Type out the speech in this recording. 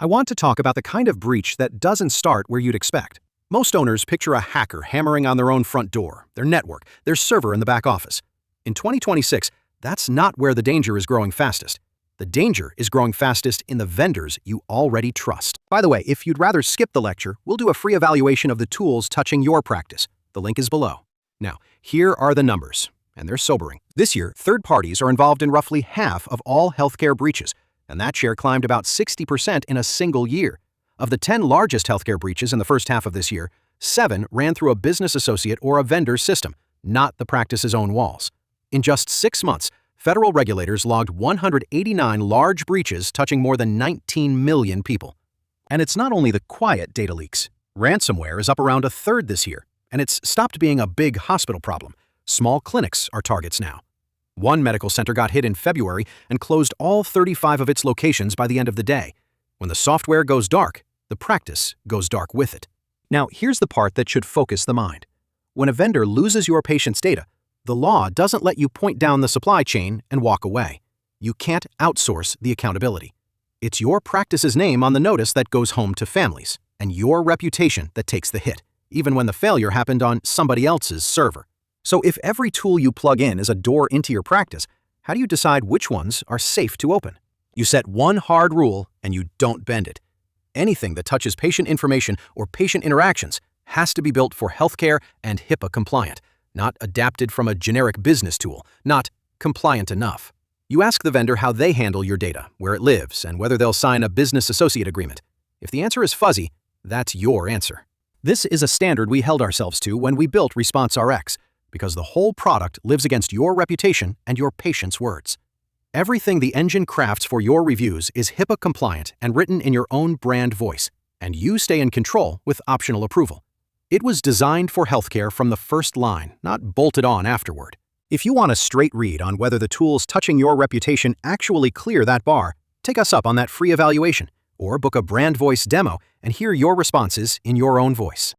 I want to talk about the kind of breach that doesn't start where you'd expect. Most owners picture a hacker hammering on their own front door, their network, their server in the back office. In 2026, that's not where the danger is growing fastest. The danger is growing fastest in the vendors you already trust. By the way, if you'd rather skip the lecture, we'll do a free evaluation of the tools touching your practice. The link is below. Now, here are the numbers, and they're sobering. This year, third parties are involved in roughly half of all healthcare breaches, and that share climbed about 60% in a single year. Of the 10 largest healthcare breaches in the first half of this year, 7 ran through a business associate or a vendor's system, not the practice's own walls. In just 6 months, federal regulators logged 189 large breaches touching more than 19 million people. And it's not only the quiet data leaks. Ransomware is up around a third this year, and it's stopped being a big hospital problem. Small clinics are targets now. One medical center got hit in February and closed all 35 of its locations by the end of the day. When the software goes dark, the practice goes dark with it. Now, here's the part that should focus the mind. When a vendor loses your patient's data, the law doesn't let you point down the supply chain and walk away. You can't outsource the accountability. It's your practice's name on the notice that goes home to families, and your reputation that takes the hit, even when the failure happened on somebody else's server. So if every tool you plug in is a door into your practice, how do you decide which ones are safe to open? You set one hard rule and you don't bend it. Anything that touches patient information or patient interactions has to be built for healthcare and HIPAA-compliant, not adapted from a generic business tool, not compliant enough. You ask the vendor how they handle your data, where it lives, and whether they'll sign a business associate agreement. If the answer is fuzzy, that's your answer. This is a standard we held ourselves to when we built ResponseRx, because the whole product lives against your reputation and your patient's words. Everything the engine crafts for your reviews is HIPAA compliant and written in your own brand voice, and you stay in control with optional approval. It was designed for healthcare from the first line, not bolted on afterward. If you want a straight read on whether the tools touching your reputation actually clear that bar, take us up on that free evaluation, or book a brand voice demo and hear your responses in your own voice.